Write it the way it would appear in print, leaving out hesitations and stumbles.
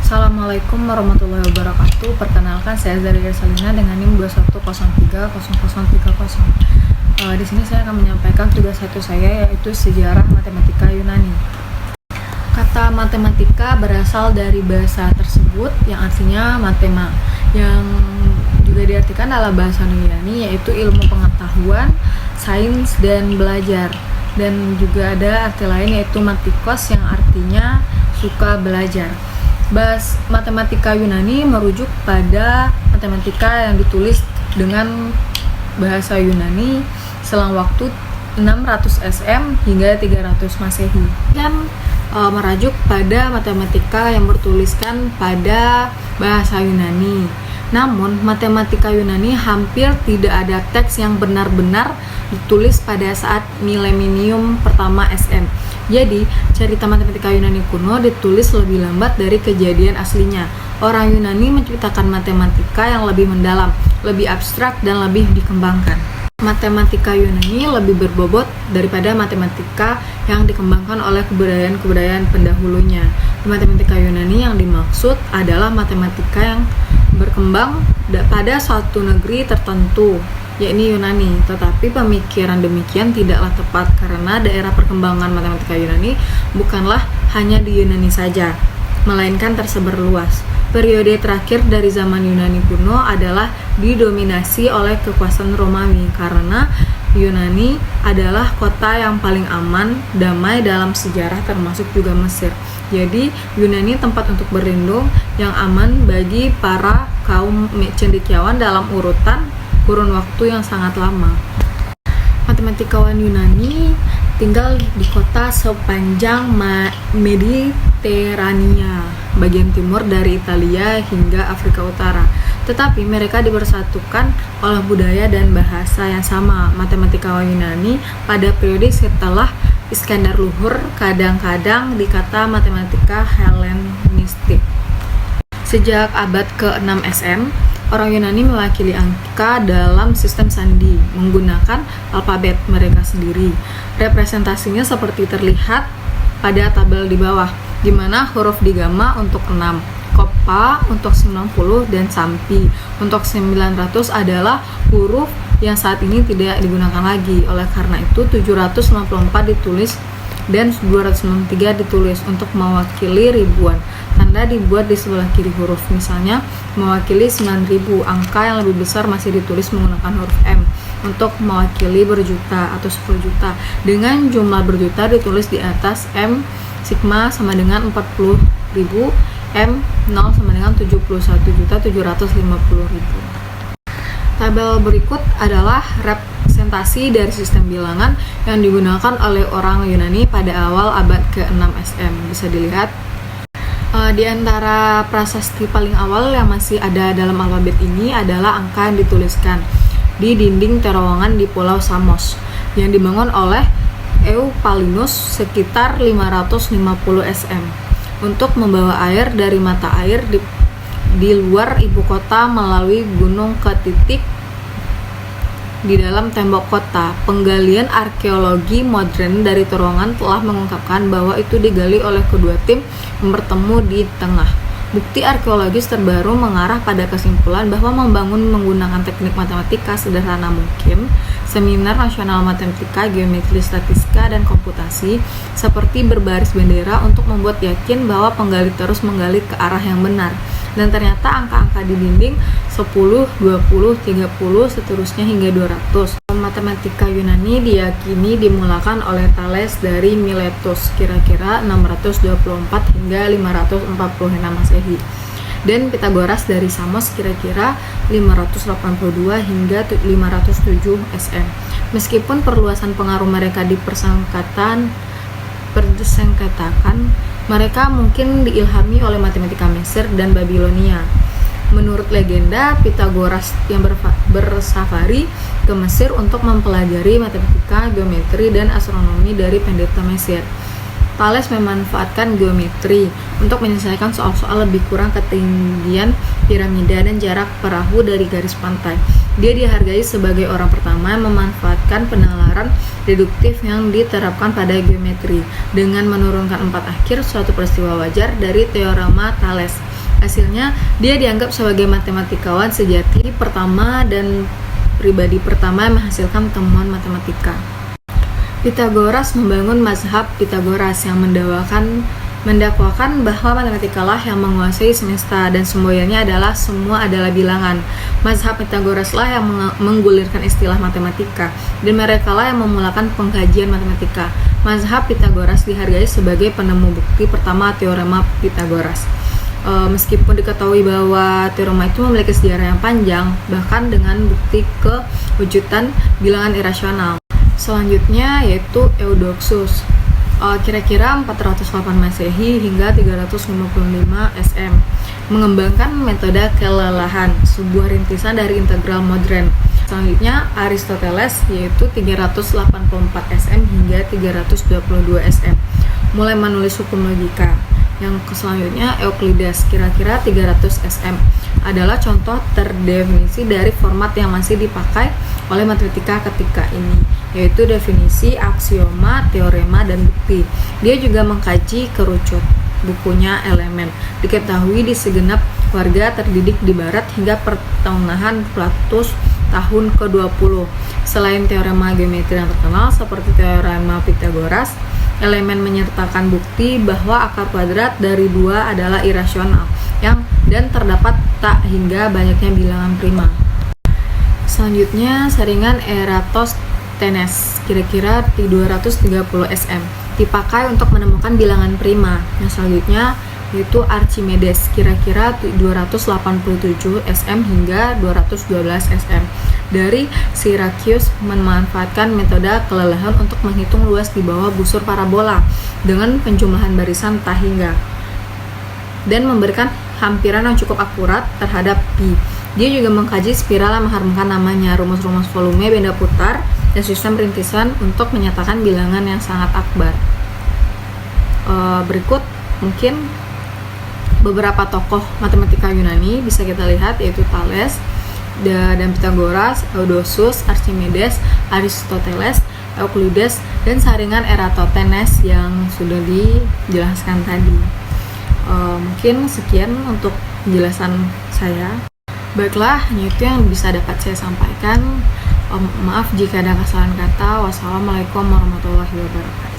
Assalamualaikum warahmatullahi wabarakatuh. Perkenalkan, saya Zaria Salina dengan NIM 21030030. Di sini saya akan menyampaikan tugas 1 saya, yaitu sejarah matematika Yunani. Kata matematika berasal dari bahasa tersebut yang artinya matema, yang juga diartikan dalam bahasa Yunani yaitu ilmu pengetahuan, sains, dan belajar. Dan juga ada arti lain yaitu matikos yang artinya suka belajar. Matematika Yunani merujuk pada matematika yang ditulis dengan bahasa Yunani selang waktu 600 SM hingga 300 Masehi. Dan merajuk pada matematika yang bertuliskan pada bahasa Yunani. Namun, matematika Yunani hampir tidak ada teks yang benar-benar ditulis pada saat milenium pertama SM. Jadi, cerita matematika Yunani kuno ditulis lebih lambat dari kejadian aslinya. Orang Yunani menciptakan matematika yang lebih mendalam, lebih abstrak, dan lebih dikembangkan. Matematika Yunani lebih berbobot daripada matematika yang dikembangkan oleh kebudayaan-kebudayaan pendahulunya. Matematika Yunani yang dimaksud adalah matematika yang berkembang pada suatu negeri tertentu, yakni Yunani. Tetapi pemikiran demikian tidaklah tepat karena daerah perkembangan matematika Yunani bukanlah hanya di Yunani saja, melainkan tersebar luas. Periode terakhir dari zaman Yunani kuno adalah didominasi oleh kekuasaan Romawi karena Yunani adalah kota yang paling aman, damai dalam sejarah termasuk juga Mesir. Jadi Yunani tempat untuk berlindung yang aman bagi para kaum cendekiawan dalam kurun waktu yang sangat lama. Matematikawan Yunani tinggal di kota sepanjang Mediterania, bagian timur dari Italia hingga Afrika Utara. Tetapi mereka dipersatukan oleh budaya dan bahasa yang sama. Matematikawan Yunani pada periode setelah Iskandar Luhur kadang-kadang dikata matematika Helenistik. Sejak abad ke-6 SM, orang Yunani mewakili angka dalam sistem sandi menggunakan alfabet mereka sendiri. Representasinya seperti terlihat pada tabel di bawah, di mana huruf digama untuk 6, Kopa untuk 90, dan Sampi untuk 900 adalah huruf yang saat ini tidak digunakan lagi. Oleh karena itu 794 ditulis dan 293 ditulis untuk mewakili ribuan. Tanda dibuat di sebelah kiri huruf, misalnya mewakili 9000. Angka yang lebih besar masih ditulis menggunakan huruf M untuk mewakili berjuta atau 10 juta. Dengan jumlah berjuta ditulis di atas M, sigma sama dengan 40.000, M 0 sama dengan 71.750.000. Tabel berikut adalah representasi dari sistem bilangan yang digunakan oleh orang Yunani pada awal abad ke-6 SM. Bisa dilihat di antara prasasti paling awal yang masih ada dalam alfabet ini adalah angka yang dituliskan di dinding terowongan di Pulau Samos yang dibangun oleh Eupalinus sekitar 550 SM untuk membawa air dari mata air di luar ibu kota melalui gunung ke titik di dalam tembok kota. Penggalian arkeologi modern dari terowongan telah mengungkapkan bahwa itu digali oleh kedua tim yang bertemu di tengah. Bukti arkeologis terbaru mengarah pada kesimpulan bahwa membangun menggunakan teknik matematika sederhana mungkin. Seminar Nasional Matematika, Geometri, Statistika, dan Komputasi seperti berbaris bendera untuk membuat yakin bahwa penggali terus menggali ke arah yang benar. Dan ternyata angka-angka di dinding 10, 20, 30, seterusnya hingga 200. Matematika Yunani diyakini dimulakan oleh Thales dari Miletus kira-kira 624 hingga 546 Masehi. Dan Pythagoras dari Samos kira-kira 582 hingga 507 SM. Meskipun perluasan pengaruh mereka persengketakan, mereka mungkin diilhami oleh matematika Mesir dan Babilonia. Menurut legenda, Pythagoras yang bersafari ke Mesir untuk mempelajari matematika, geometri, dan astronomi dari pendeta Mesir. Thales memanfaatkan geometri untuk menyelesaikan soal-soal lebih kurang ketinggian piramida dan jarak perahu dari garis pantai. Dia dihargai sebagai orang pertama yang memanfaatkan penalaran deduktif yang diterapkan pada geometri dengan menurunkan 4 akhir suatu peristiwa wajar dari teorema Thales. Hasilnya, dia dianggap sebagai matematikawan sejati pertama dan pribadi pertama yang menghasilkan temuan matematika. Pythagoras membangun mazhab Pythagoras yang mendakwakan bahwa matematikalah yang menguasai semesta dan semboyannya adalah semua adalah bilangan. Mazhab Pythagoras lah yang menggulirkan istilah matematika dan mereka lah yang memulakan pengkajian matematika. Mazhab Pythagoras dihargai sebagai penemu bukti pertama teorema Pythagoras. Meskipun diketahui bahwa teorema itu memiliki sejarah yang panjang, bahkan dengan bukti kewujudan bilangan irasional. Selanjutnya yaitu Eudoxus, kira-kira 408 Masehi hingga 355 SM, mengembangkan metode kelelahan, sebuah rintisan dari integral modern. Selanjutnya Aristoteles, yaitu 384 SM hingga 322 SM, mulai menulis hukum logika. Yang selanjutnya Euclides, kira-kira 300 SM, adalah contoh terdefinisi dari format yang masih dipakai oleh matematika ketika ini, yaitu definisi, aksioma, teorema, dan bukti. Dia juga mengkaji kerucut bukunya Elemen, diketahui di segenap warga terdidik di barat hingga pertengahan ratus tahun ke-20. Selain teorema geometri yang terkenal seperti teorema Pythagoras, Elemen menyertakan bukti bahwa akar kuadrat dari 2 adalah irasional dan terdapat tak hingga banyaknya bilangan prima. Selanjutnya saringan Eratosthenes, kira-kira 230 SM, dipakai untuk menemukan bilangan prima. Yang selanjutnya yaitu Archimedes, kira-kira 287 SM hingga 212 SM, dari Syracuse, memanfaatkan metode kelelahan untuk menghitung luas di bawah busur parabola dengan penjumlahan barisan tak hingga dan memberikan hampiran yang cukup akurat terhadap pi. Dia juga mengkaji spiral yang mengharumkan namanya, rumus-rumus volume, benda putar, dan sistem rintisan untuk menyatakan bilangan yang sangat akbar. Berikut mungkin beberapa tokoh matematika Yunani bisa kita lihat, yaitu Thales dan Pythagoras, Eudoxus, Archimedes, Aristoteles, Euclides, dan saringan Eratosthenes yang sudah dijelaskan tadi. Mungkin sekian untuk penjelasan saya. Baiklah, hanya itu yang bisa dapat saya sampaikan. Maaf jika ada kesalahan kata. Wassalamualaikum warahmatullahi wabarakatuh.